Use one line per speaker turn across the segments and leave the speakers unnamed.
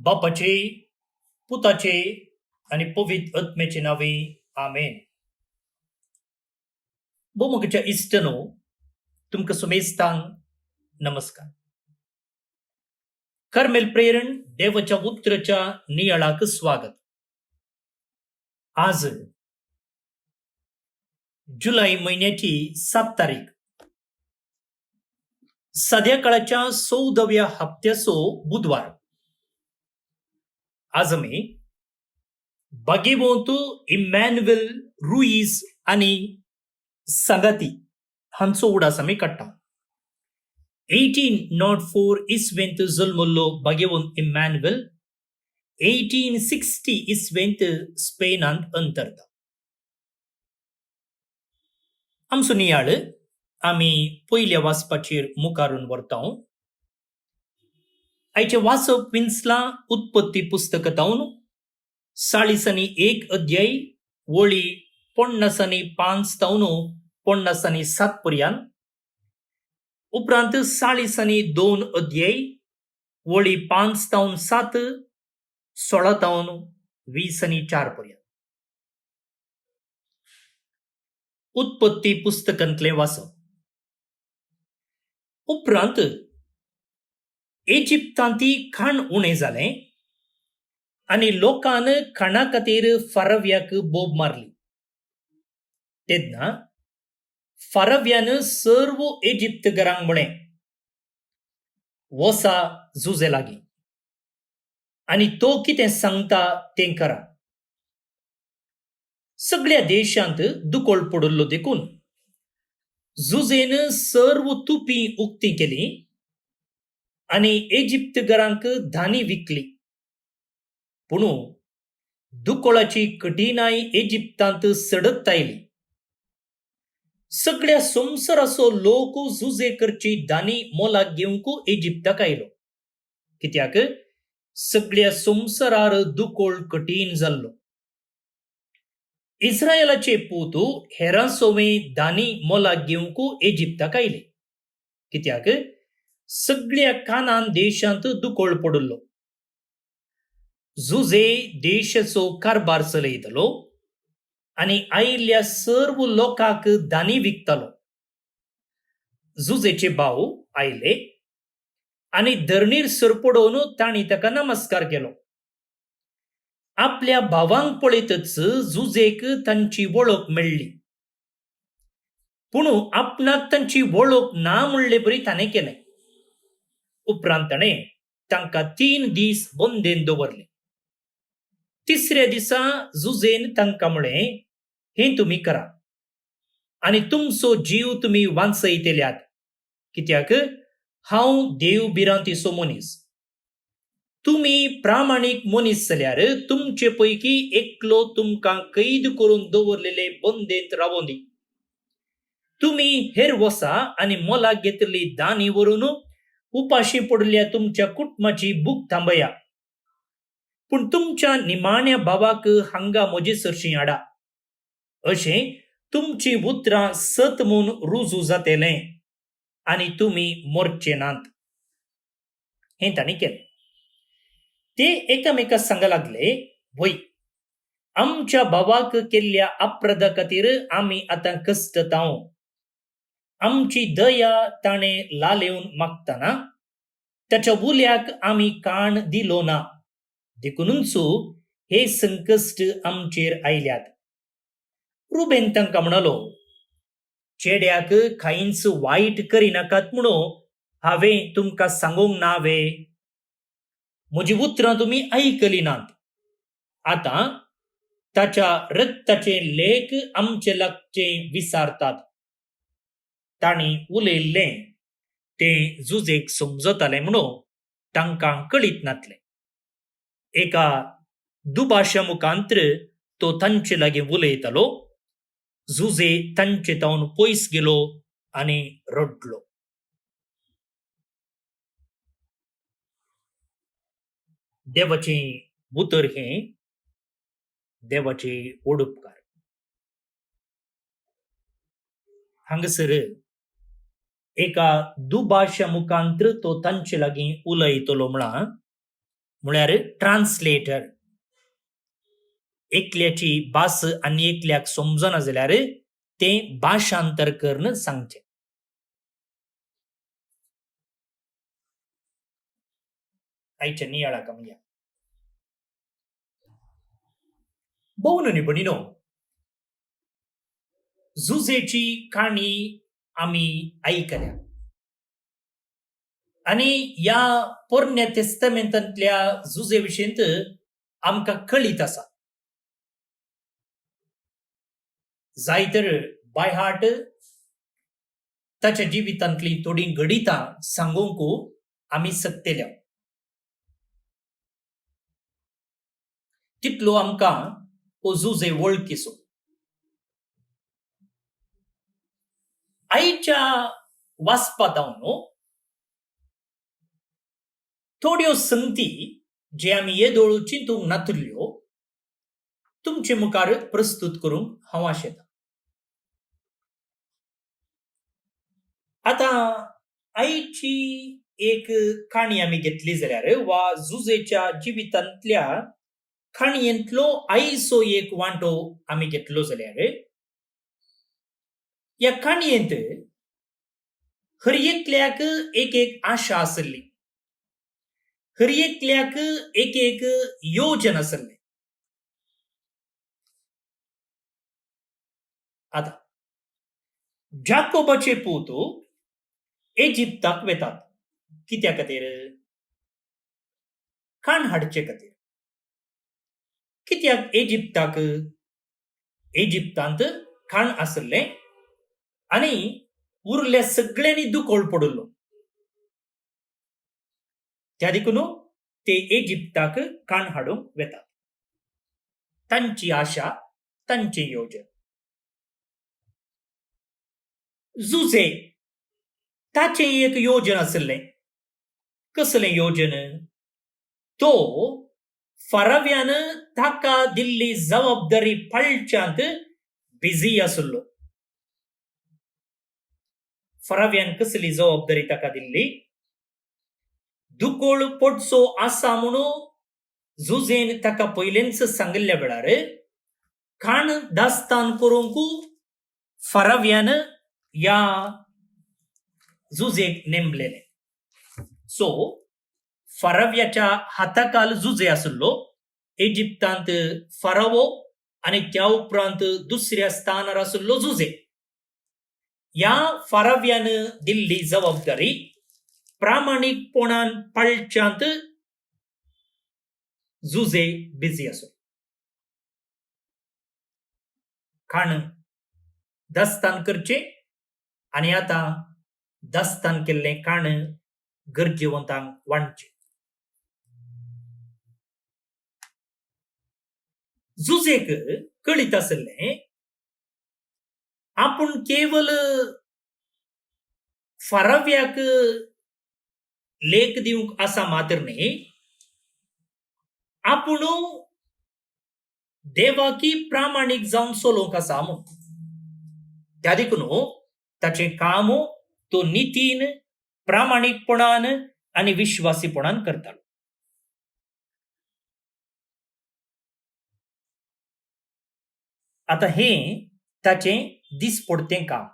बापाचे, पुताचे आणि पवित्र आत्म्याचे नावे आमेन. बोमगच्या इष्टनो तुमका सुमेस्तांग नमस्कार. कर्मेल प्रेरण देवाच्या उतरच्या नियाळाक स्वागत. आज जुलै महिन्याची 7 तारीख, सध्या काळाच्या 14व्या हप्त्याचो बुधवार. आज आम्ही बागेवंतू इमॅन्युएल रुईस आणि संगाती हांचो उडास आम्ही काडटा. 1804 इस्वेंत जल्मल्लो बागेवंत इमॅन्युएल 1860 इस्वेंत स्पेनांत अंतरता. आमचो नियाळ आम्ही पयल्या वाचपाचेर मुखारून व्हरता. आयचे वाचप विन्सला उत्पत्ती पुस्तकांतून 40 अध्याय वळी 50 तावन 57 पर्यंत, उपरांत 40 अध्याय वळी 5 तावन 7, 16 तावन 24 पर्यंत. उत्पत्ती पुस्तकांतले वाचप. उपरांत इजिप्तांती खाण उणें जालें आनी लोकान खाणा खातीर फाराव्याक बोब मारली. तेन्ना फाराव्यान सर्व इजिप्तकारांक म्हळें, वसा झुजे लागीं आनी तो कितें सांगता तें करा. सगळ्या देशांत दुकोळ पडल्लो देखून झुजेन सर्व तुपी उक्ती केली आनी इजिप्तकारांक धानी विकली. पूण दुकोळाची कठिनाय इजिप्तांत सडत आयली. सगळ्या संवसाराचो लोक झुजे करची धानी मोलाक घेवंक इजिप्ताक आयलो, कित्याक सगळ्या संवसारार दुकोळ कठीण जाल्लो. इस्रायलाचे पूत हेरां सोवें धानी मोलाक घेवंक इजिप्ताक आयले, कित्याक सगळ्या कानान देशांत दुकोळ पडल्लो. झुजे देशाचो कारभार चलयतलो आनी आयिल्ल्या सर्व लोकांक धानी विकतालो. झुजेचे भाव आयले आनी धरणीर सरपडोवन तांणी ताका नमस्कार केलो. आपल्या भावांक पळयतच झुजेक तांची वळख मेळ्ळी. पूण आपणाक तांची वळख ना म्हणले बरी ताणें केलें. उपरांत ताणें तांकां 3 दीस बंदेन दवरले. तिसऱ्या दिसा झुजेन तांकां म्हळें, हें तुमी करा आनी तुमचो जीव तुमी वांचयतल्यात, कित्याक हांव देव भिरांतीचो मनीस. तुमी प्रामाणीक मनीस जाल्यार तुमचे पैकी एकलो तुमकां कैद करून दवरलेले बंदेंत रावों दी. तुमी हेर वसा आनी मोलाक घेतलेली दानी व्हरून उपाशी पडलेल्या तुमच्या कुटुंबाची भूक थांबया. पूण तुमच्या निमाण्या भावाक हांगा म्हजेसरशीं हाडा. अशें तुमची उतरां सत म्हूण रुजू जातलें आनी तुमी मरचे नात. हें तांणी केलें. ते एकामेकाक सांगूंक लागले, वय, आमच्या भावाक केल्ल्या अपराधा खातीर आमी आतां कश्टतांव. आमची दया ताणें लालेवन मागतना ताच्या उल्याक आमी कान दिलो ना, देखूनच हे संकश्ट आमचेर आयल्यात. रुबेन तांकां म्हणलो, चेड्याक कांयच वायट करिनाकात म्हणून हांवें तुमकां सांगूंक नावे. म्हजी उतरां तुमी आयकली नात. आतां ताच्या रक्ताचे लेख आमचे लागचें विचारतात. तांणी उलयल्लें तें झुजेक समजतालें म्हणून तांकां कळीत नातलें. एका दुभाशा मुखांतर तो तांचे लागीं उलयतालो. झुजे तांचे तावन पयस गेलो आनी रडलो. देवाचें उतर हें देवाचे ओडपकार. हांगासर एका दुभाशा मुखांतर तो तांचे लागीं उलयतलो म्हळां म्हळ्यार ट्रान्सलेटर. एकल्याची भास आनी एकल्याक समजना जाल्यार तें भाशांतर करून सांगचें. आयच्या नियाळाक या भोवन न्ही भणिनो, झुजेची काणी आमी आयकल्या आनी ह्या पोरण्या तेस्तमेंतांतल्या झुजे विशींत आमकां कळीत आसा. जाय तर बाय हार्ट ताच्या जिवितांतली थोडी घडितां सांगूंक आमी सकतेल्या. तितलो आमकां हो झुजे वळखीचो. आयच्या वाचपांत हांव न्हू थोड्यो संगती जे आमी येदोळ चिंतूंक नातल्यो तुमचे मुखार प्रस्तुत करूंक हांव आशेतां. आतां आयची एक काणी आमी घेतली जाल्यार वा झुजेच्या जिवितांतल्या काणयेंतलो आयचो एक वांटो आमी घेतलो जाल्यार ह्या काणयेंत हर एकल्याक एक एक आशा आसली, हर एकल्याक एक एक योजन आसलें. आतां जाकोबाचे पूत इजिप्ताक वेतात. कित्या खातीर? खाण हाडचे खातीर. कित्याक इजिप्ताक? इजिप्तांत खाण आसलें आनी उरल्या सगळ्यांनी दुकोळ पडलो. त्या देखून ते इजिप्ताक खाण हाडूंक वेतात. तांची आशा, तांचें योजन. झुजे ताचें एक योजन आसलें. कसलें योजन? तो फाराव्यान ताका दिल्ली जबाबदारी पाळच्यांत बिजी आसलो. फाराव्यान कसली जबाबदारी ताका दिल्ली? दुकोळ पडचो आसा म्हणून झुजेन ताका पयलेंच सांगिल्ल्या वेळार खाण दास्तान करूंक फाराव्यान ह्या झुजेक नेमलेलें. सो फाराव्याच्या हाताखाल झुजे आसलो. इजिप्तांत फारावो आनी त्या उपरांत दुसऱ्या स्थानार आसलो झुजे. ह्या फाराव्यान दिल्ली जबाबदारी प्रामाणीकपणान पाळच्यांत झुजे बिजी आसलो. खाण दास्तान करचें आनी आतां दास्तान केल्लें खाण गरजेवंतांक वांटचें. झुजेक कळीत आसलें आपूण केवल फाराव्याक लेख दिवंक आसा मात्र न्ही, आपूण देवाकी प्रामाणीक जावन चलोवंक आसा म्हूण. त्या देखून ताचें काम तो नितीन, प्रामाणीकपणान आनी विश्वासीपणान करतालो. आतां हें ताचें दिसपडतें काम,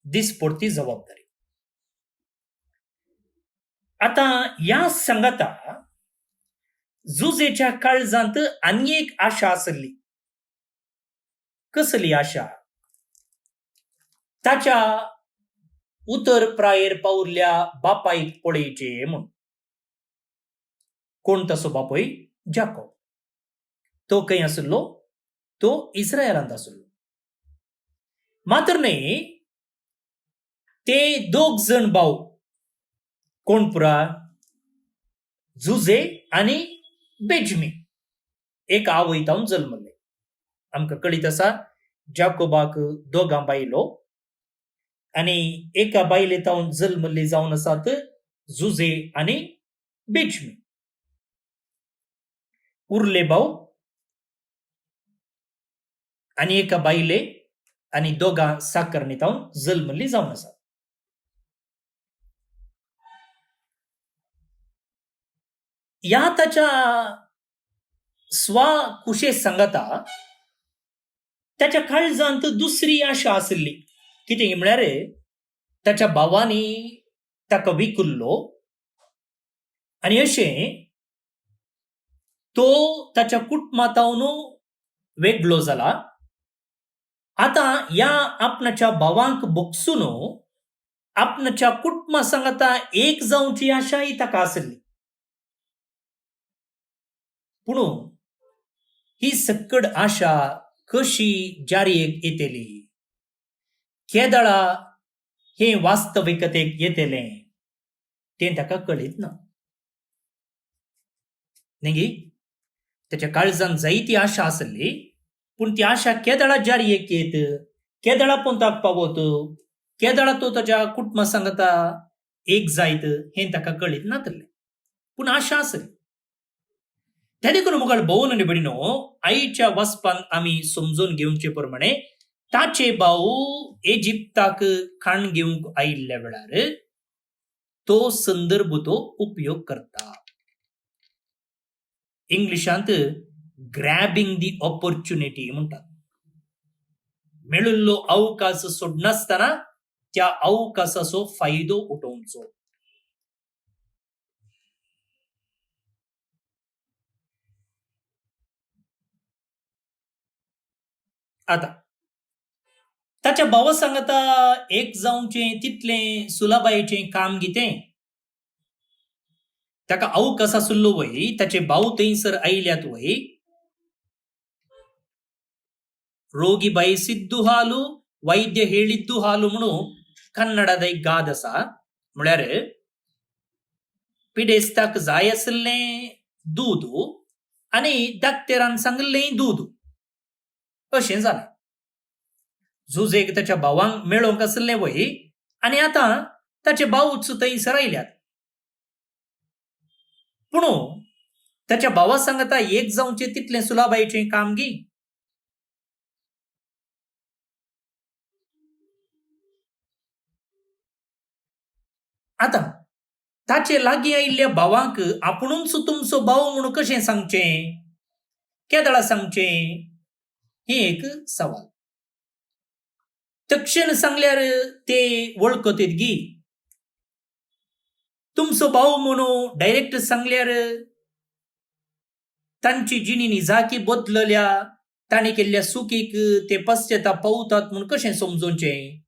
दिसपडती जबाबदारी. आतां ह्या सांगाता झुजेच्या काळजांत आनी एक आशा आसली. कसली आशा? ताच्या उतर प्रायेर पावुरल्या बापायक पळयचें म्हूण. कोण तसो बापूय? जाकोब. तो खंय आसलो? तो इस्रायलांत आसलो. मात्र न्ही ते दोग जण भाव कोण पुरा? झुजे आनी बेंजमीन एक आवयतावन जल्मले. आमकां कळीत आसा जाकोबाक दोगां बायलो आनी एका बायलेतावन जल्मल्ली जावन आसात झुजे आनी बेंजमीन. उरले भाव आनी एका बायले आनी दोगां साकरणीतावन जल्मल्ली जावन आसात. या ताच्या कुशे सांगता त्याच्या काळजांत दुसरी आशा आसली, कितें म्हळ्यार ताच्या भावांनी ताका विकुल्लो आनी अशें तो ताच्या कुटुंबांतावन वेगळो जाला. आता या आपणाच्या भावांक बोगसून आपणाच्या कुटुंबा सांगता एक जावची आशाही ताका आसली. पूण ही सकड आशा कशी जारयेक येतली, केदळा हे वास्तविकतेक येतलें तें ताका कळीत ना. न्ही, त्याच्या काळजांत जायती आशा आसली, पूण ती आशा केदळा जारयेक येत, केदळा पोंताक पावत, केदळा तो ताच्या कुटुंबा सांगता एक जायत हें ताका कळीत नातलें. पूण आशा आसली. त्या देखून मुखार भोवन आनी भयणीनो, आईच्या वचपान आमी समजून घेवचे प्रमाणे ताचे भाऊ इजिप्ताक खाण घेवंक आयिल्ल्या वेळार तो संदर्भ तो उपयोग करता. इंग्लिशांत ग्रॅबिंग दी ऑपॉर्च्युनिटी म्हणटात. मेळिल्लो अवकाश सोडनासतना त्या अवकाशाचो फायदो उठोवचो. आता ताच्या भावा सांगता एक जावचें तितलें सुलाबायेचें काम गितें. ताका अवकाश आसुल्लो वय, ताचे भाव थंयसर आयल्यात वय. ರೋಗಿ ಬಯಸಿದ್ದು ಹಾಲು ವೈದ್ಯ ಹೇಳಿದ್ದು ಹಾಲು म्हणू कन्नडात एक गाद आसा. म्हळ्यार पिडेस्ताक जाय आसलें दूद आनी दाक्तेरान सांगलें दूद अशें जालें. झुजेक ताच्या भावांक मेळोंक आसलें वय आनी आतां ताचे भाऊच थंयसर आयल्यात. पूण ताच्या भावा सांगता एक जावचें तितलें सुलाबायेचें काम गी. आता ताचे लागीं आयिल्ल्या भावांक आपुणूच तुमचो भाव म्हणून कशें सांगचें, केदळा सांगचें, ही एक सवाल. तक्षण सांगल्यार ते वळखतीत गी. तुमचो भाव म्हणून डायरेक्ट सांगल्यार तांची जिणी निजाकी बदलल्या, तांणी केल्ल्या चुकीक ते पश्चाताप पावतात म्हणून कशें समजोवचें.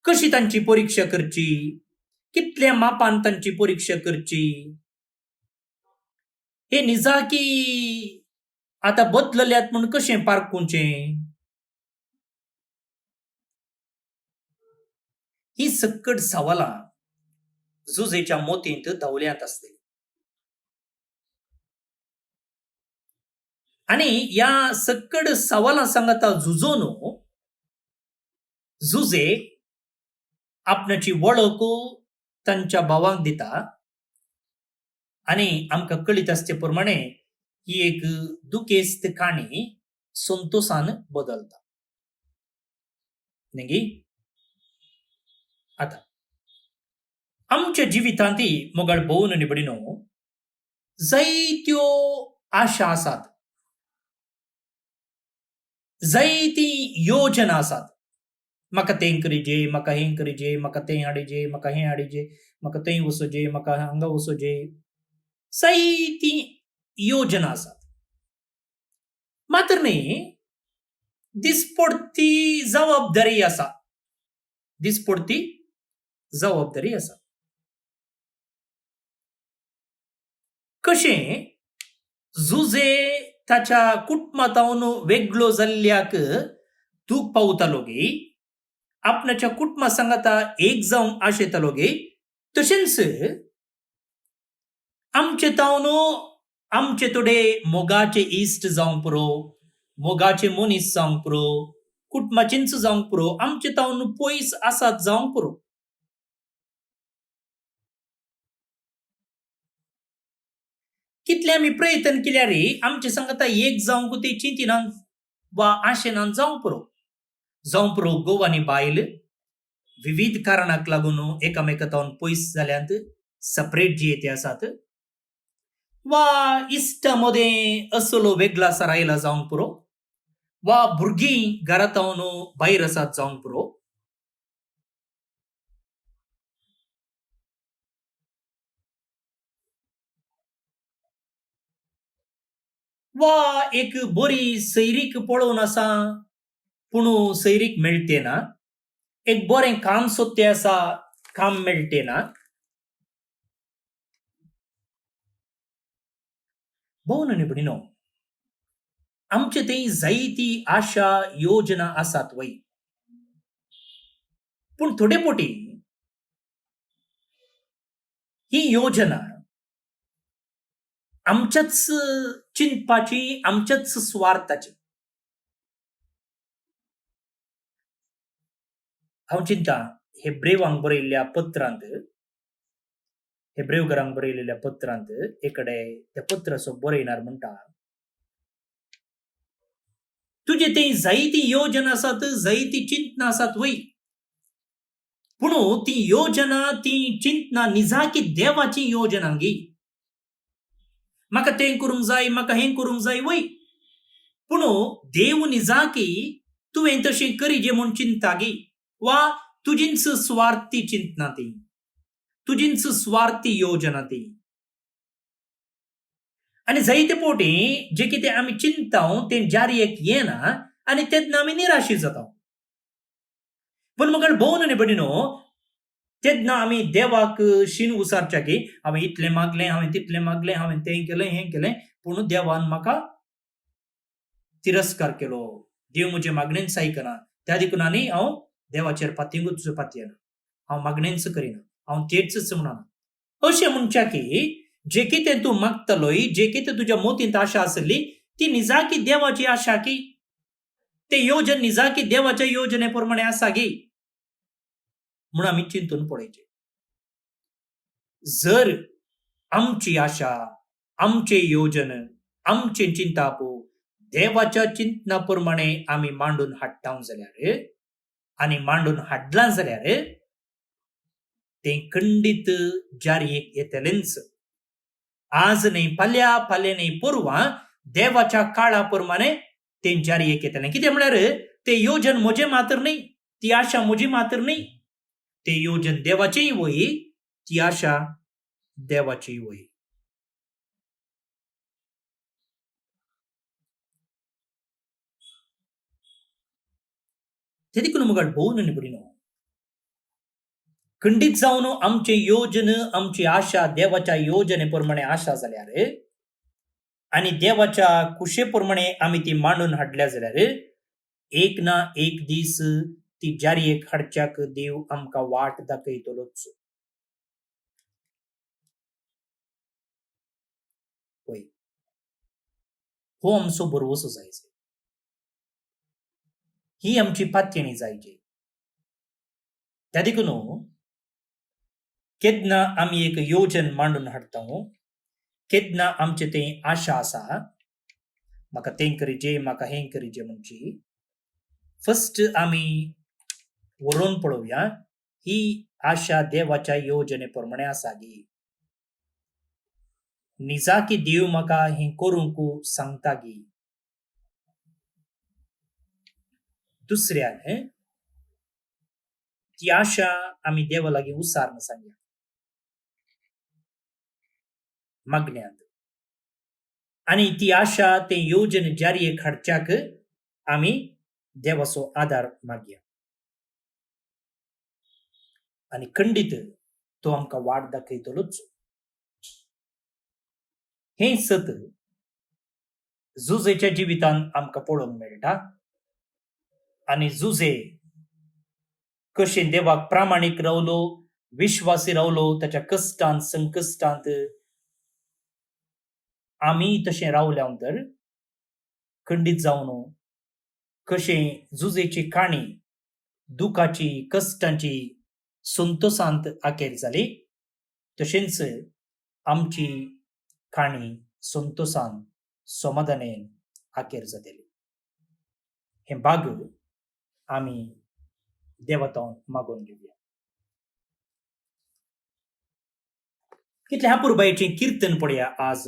कशी तांची परीक्षा करची, कितल्या मापान तांची परीक्षा करची, हे निजाकी आता बदलल्यात म्हणून कशें पारखुचें. ही सकट सवालां जुजेच्या मोतींत धांवल्यात आसतली. आनी ह्या सकट सवालां सांगता झुजोन जुजे आपणाची वळख तांच्या भावांक दिता. आनी आमकां कळीत आसचे प्रमाणे ही एक दुखेस्त काणी संतोषान बदलता. न्ही, आता आमच्या जिवितांती मोगाळ भोवन आनी भयणीनो जायत्यो आशा आसात, जायती योजना आसात. म्हाका तें करीजे, म्हाका हें करीजे, म्हाका तें हाडिजे, म्हाका हें हाडिजे, म्हाका थंय वचोजे, म्हाका हांगा वचोजे, जायती योजना आसात. मात्र न्ही, दिसपडती जबाबदारी आसा. दिसपडती जबाबदारी आसा. कशें जुजे ताच्या कुटुंबांतावन वेगळो जाल्ल्याक दूख पावतालो गे, आपणाच्या कुटुंबा सांगता एक जावंक आशेतालो गे, तशेंच आमचे तावन आमचे थोडे मोगाचे इश्ट जावंक पुरो, मोगाचे मनीस जावंक पुरो, कुटुंबाचेंच जावंक पुरो, आमचे तावन पयस आसात जावंक पुरो. कितले आमी प्रयत्न केल्यार आमचे सांगता एक जावंक ते चिंतिनान वा आशेनान जावंक पुरो. जावं पुरो घोव आनी बायल, विविध कारणाक लागून एकामेकांतावन पयस जाल्यांत सेपरेट जी येते आसात वा इश्टामध्ये असलो वेगळासा राहिला जावंक पुरो वा भुरगीं घरांतावन भायर आसात जावंक पुरो वा एक बरी सैरीक पळोवन आसा पूण सैरीक मेळटे ना एक बरें काम सोदते आसा काम मेळटे ना भोव न्हय भयणीनो आमचे थंय जायती आशा योजना आसात वय पूण थोडे पोटी ही योजना आमच्याच चिंतपाची आमच्याच स्वार्थाची हांव चिंता हेब्रेवांक बरयल्ल्या पत्रांत हेब्रेवकारांक बरयलेल्या पत्रांत एकडे ते पत्र असो बरयणार म्हणटा तुजे थंय जायती योजना आसात जायती चिंतना आसात वय पूण ती योजना ती चिंतना निजाकी देवाची योजना गी म्हाका तें करूंक जाय म्हाका हें करूंक जाय वय पूण देव निजाकी तुवें तशें करीजे म्हूण चिंता गी वा तुजींच स्वार्थी चिंतना ती तुजींच स्वार्थी योजना ती आनी जायते पोटी जे कितें आमी चिंताव तें जारयेक येना आनी तेन्ना आमी निराशी जाता पूण म्हाका भोव न्हय भयणीनो तेन्ना आमी देवाक शीन उसारच्या की हांवें इतलें मागलें हांवें तितलें मागलें हांवें तें केलें हें केलें पूण देवान म्हाका तिरस्कार केलो देव म्हजे मागणेंच आयकना त्या देखून आनी हांव देवाचेर पातयेंगूच पातयना हांव मागणेंच करिना हांव तेच म्हणना अशें म्हणच्या की जे कितें तूं मागतलोय जे कितें तुज्या मोतींत आशा आसली ती निजाकी देवाची आशा की ते योजन निजाकी देवाच्या योजने प्रमाणे आसा गी म्हणून आमी चिंतून पळयचे जर आमची आशा आमचे योजन आमचे चिंतापू देवाच्या चिंतना प्रमाणे आमी मांडून हाडटा जाल्यार आनी मांडून हाडलां जाल्यार तें खंडीत जारयेक येतलेंच आज न्हय फाल्यां फाल्यां न्हय परवां देवाच्या काळा प्रमाणे तें जारयेक येतलें कितें म्हळ्यार तें योजन म्हजें मात्र न्हय ती आशा म्हजी मात्र न्हय ते योजन देवाचेय वय ती आशा देवाची वय ते देखून मुगाड भोव न्हय भयणीनो खंडीत जावन आमचे योजन आमची आशा देवाच्या योजने प्रमाणे आशा जाल्यार आनी देवाच्या कुशे प्रमाणे आमी ती मांडून हाडल्या जाल्यार एक ना एक दीस ती जारयेक हाडच्याक देव आमकां वाट दाखयतलोच पळय हो आमचो भरवोसो जायचो ही आमची पातयेणी जायची त्या देखून केन्ना आमी एक योजन मांडून हाडटा केन्ना आमचे तें आशा आसा म्हाका तें करीचे म्हाका हें करीचे म्हणची फस्ट आमी व्हरून पळोवया ही आशा देवाच्या योजने प्रमाणे आसा गी निजाकी देव म्हाका हें करूंक सांगता गी दुसऱ्यान ती आशा आमी देवा लागीं उसारन सांगया मागण्यांत आनी ती आशा तें योजन जारयेक हाडच्याक आमी देवाचो आदार मागया आनी खंडीत तो आमकां वाट दाखयतलोच हें सत जुजेच्या जिवितान आमकां पळोवंक मेळटा आनी जुजे कशें देवाक प्रामाणीक रावलो विश्वासी रावलो ताच्या कश्टांत संकश्टांत आमी तशें रावल्यानंतर खंडीत जावन कशें जुजेची काणी दुखाची कश्टांची संतोसांत आखेर जाली तशेंच आमची काणी संतोसांत समाधानेन आखेर जातली हें भाग आमी देवातावन मागून घेऊया. कितले ह्या पुरबायेचें कीर्तन पळया आज.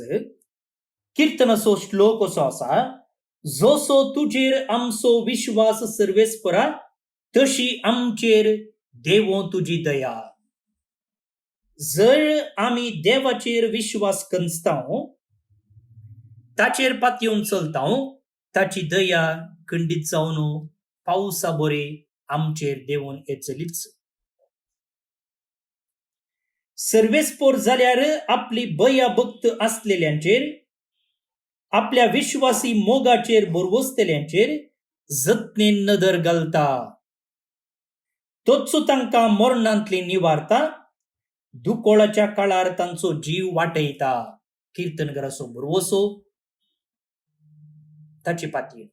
कीर्तन असो श्लोक असो आसा, जसो तुजेर आमचो विश्वास सर्वेस्परा, तशी आमचेर देवो तुजी दया. जर आमी देवाचेर विश्वास करतां, ताचेर पातयेवन चलतां, ताची दया खंडीत जावन पावसा बरे आमचेर देवून येतलीच. सर्वेस्पोर जाल्यार आपली बया भक्त असलेल्यांचेर, आपल्या विश्वासी मोगाचेर बरवसतेल्यांचेर जतनेन नदर घालता. तोच तांकां मरणांतली निवारता, दुकोळाच्या काळार तांचो जीव वाटयता. कीर्तनकाराचो बरवसो ताची पातयेन.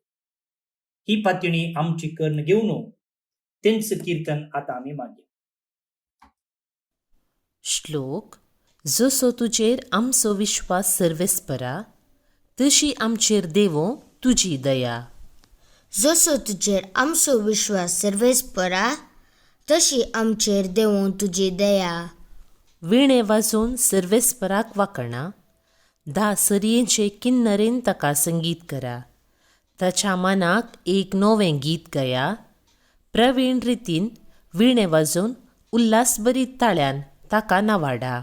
ही पातयणी आमची कर्ण घेवन तेंचं कीर्तन आतां आमी मागया.
श्लोक. जसो तुजेर आमचो विश्वास सर्वेस्परा, तशी आमचेर देवो तुजी दया.
जसो तुजेर आमचो विश्वास सर्वेस्परा, तशी आमचेर देवो तुजी दया.
विणे वाजोवन सर्वेस्पराक वाकणा, धा सरयेचे किन्नरेन ताका संगीत करा. ताच्या मनाक एक नवें गीत गाया. प्रवीण रितीन विणे वाजोवन उल्हासभरीत ताळ्यान ताका नावाडा.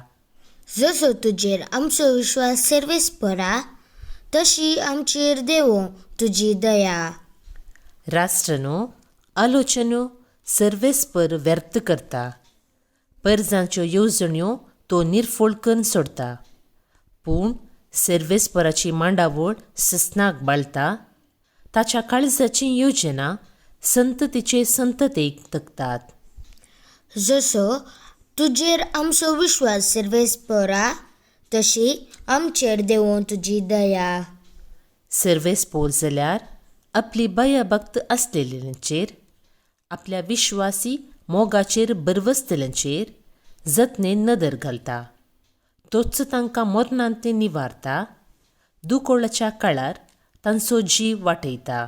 जसो तुजेर आमचो विश्वास सर्वेस्परा, तशी आमचेर देवो तुजी दया.
राष्ट्रनो आलोचन्यो सर्वेस्पर व्यर्थ करता. परजांच्यो येवजण्यो तो निर्फोळ करून सोडता. पूण सर्वेस्पराची मांडावळ सस्नाक बाळता. ताच्या काळजाची योजना संततीचे संततेक तकतात.
जसो तुजेर आमचो विश्वास सर्वेस्परा, तशी आमचेर देवो तुजी दया.
सर्वेस्पोर जाल्यार आपली भयभक्त असलेल्यांचेर, आपल्या विश्वासी मोगाचेर बरवसतेल्यांचेर जतनेन नदर घालता. तोच तांकां मरणांतले निवारता. दुकोळाच्या काळार तांचो जीव वाटयता.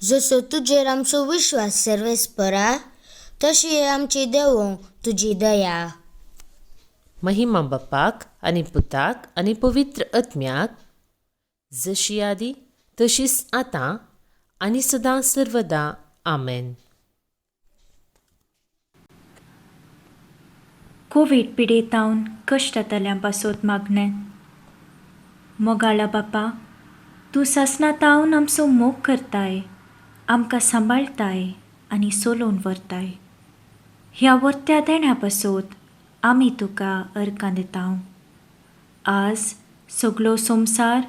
जसो तुजेर आमचो विश्वास सर्वेस्परा, तशी आमची देवो तुजी दया.
महिमा बापाक आनी पुताक आनी पवित्र आत्म्याक, जशी आदी तशीच आतां आनी सदां सर्वदा. आमेन.
कोविड पिडेतावन कश्टांतल्यां पासोत मागणें. मोगाळा बापा, तूं सासणातावन आमचो मोग करताय, आमकां सांबाळताय आनी सोलोवन व्हरताय. ह्या वर्त्या देण्या पासोत आमी तुका अर्कां दितांव. आज सगळो संवसार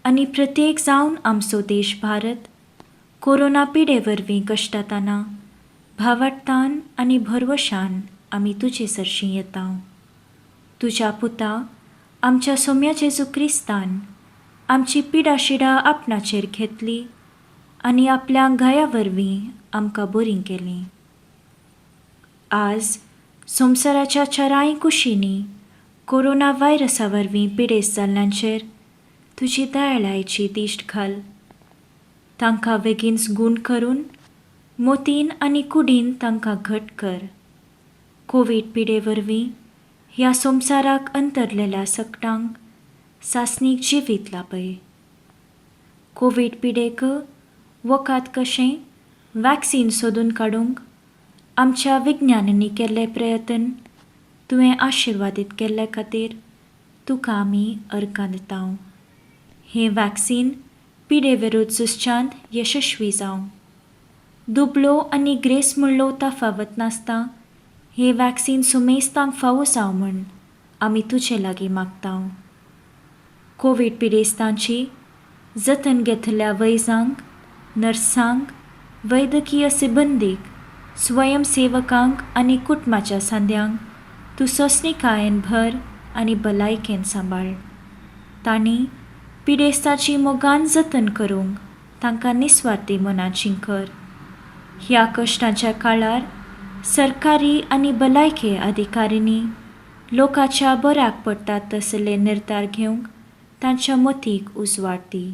आनी प्रत्येक जावन आमचो देश भारत कोरोना पिडे वरवीं कश्टाताना भावार्थान आनी भरवशान आमी तुजे सरशीं येतांव. तुज्या पुता आमच्या सोम्या जेजू क्रिस्तान आमची पिडाशिडा आपणाचेर घेतली आनी आपल्या घाया वरवीं आमकां बरीं केलीं. आज संवसाराच्या चाराय कुशींनी कोरोना व्हायरसा वरवीं पिडेस्त जाल्ल्यांचेर तुजी दयाळायेची दिश्ट घाल. तांकां बेगीनच गूण करून मोतीन आनी कुडीन तांकां घट कर. कोवीड पिडे वरवीं ह्या संवसाराक अंतरलेल्या सकटांक सासणीक जिवीत लापय. कोवीड पिडेक वखाद कशें वॅक्सीन सोदून काडूंक आमच्या विज्ञानांनी केल्ले प्रयत्न तुवें आशिर्वादीत केल्ले खातीर तुका आमी अर्कां दितांव. हें वॅक्सीन पिडे विरुद्ध झुजच्यांत यशस्वी जावं. दुबळो आनी ग्रेस म्हणलो ताफावत नासता हें वॅक्सीन सुमेस्तांक फावो जावं म्हूण आमी तुजे लागीं मागतांव. कोवीड पिडेस्तांची जतन घेतल्या वैजांक, नर्सांक, वैद्यकीय सिबंदीक, स्वयंसेवकांक आनी कुटुंबाच्या सांद्यांक तूं सोंसणिकायेन भर आनी भलायकेन सांबाळ. तांणी पिडेस्ताची मोगान जतन करूंक तांकां निस्वार्थी मनाचीं कर. ह्या कश्टाच्या काळार सरकारी आनी भलायके अधिकाऱ्यांनी लोकांच्या बऱ्याक पडटात तसले निर्धार घेवंक तांच्या मतीक उजवाड दी.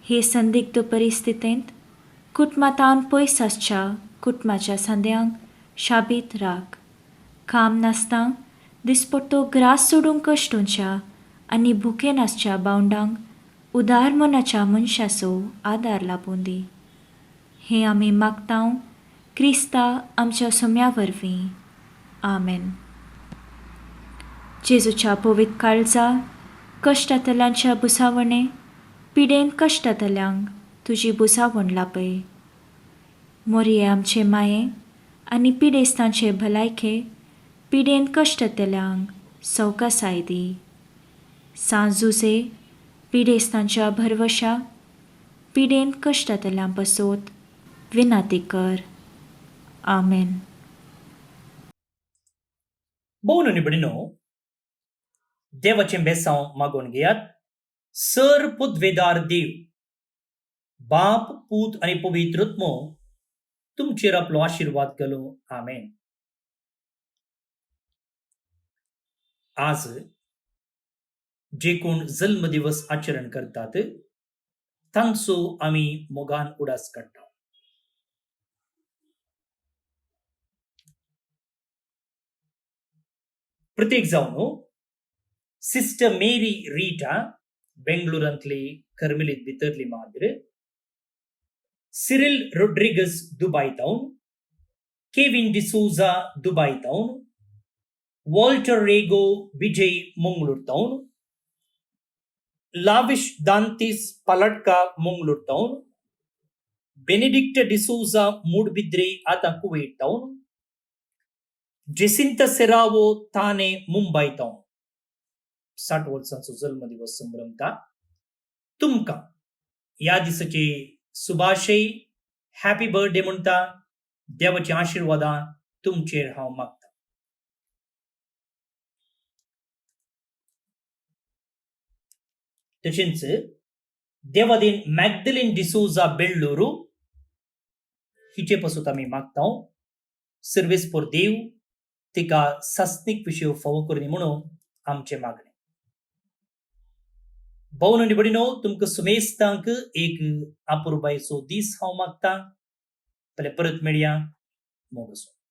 हे संदिग्ध परिस्थितींत कुटुंबांतावन पयस आसच्या कुटुंबाच्या सांद्यांक शाबीत राख. काम नासता दिसपट्टो ग्रास सोडूंक कश्टोवच्या आनी भुके नासच्या बावंडांक उदार मनाच्या मनशाचो आदार लाबून दी. हें आमी मागतां क्रिस्ता आमच्या सोम्या वरवीं. आमेन. जेजूच्या पवित्र काळजा कश्टांतल्यांच्या बुसावणे पिडेन कश्टांतल्यांक तुजी बुसावण लापय. मोरये आमचे माये आनी पिडेस्तांचे भलायके पिडेन कश्टांतल्यांक सवकासाय दी. सांजुजे पिडेस्तांच्या भरवशा पिडेन कश्टांतल्यां बसोत विनाती कर. आमेन.
भोवन निबडिनो देवाचें बेसांव मागोवन घेयात. सर पुदवेदार देव, बाप, पूत आनी पवित्र आत्मो तुमचेर आपलो आशीर्वाद घालो. आमेन. आज जे कोण जल्म दिवस आचरण करतात तांचो आमी मोगान उडास काडटा. प्रत्येक जावन सिस्टर मेरी रीटा बेंगळुरांतली कर्मेलीत भितरली माद्र, सिरिल रोड्रिगस दुबय टावन, केविन डिसोजा दुबय टावन, वॉल्टर रेगो विजय मंगळूर टावन, लाविश दांतीस पालटका मंगळूर टावन, बेनेडिक्ट डिसोजा मूडबिद्रे आतां कुवेट टावन, जेसिंता सेरावो ताने मुंबय टावन 60 वर्सांचो जल्म दिवस संभ्रमता. तुमकां ह्या दिसाचे सुभाशय, हॅपी बर्थडे म्हणटा. देवाची आशीर्वादां तुमचेर हांव मागतां. तशेंच देवादेन मॅगदलीन डिसोजा बेल्लूरू हिचे पासून आमी मागता. सर्वेस पोर देव तिका सासणीक विशय फावो करनी म्हणून आमचे मागणे. भोवन निबडिनो तुमकां सुमेस्तांक एक अपुरबायचो दीस हांव मागतां. परत मेळया. मोग असो.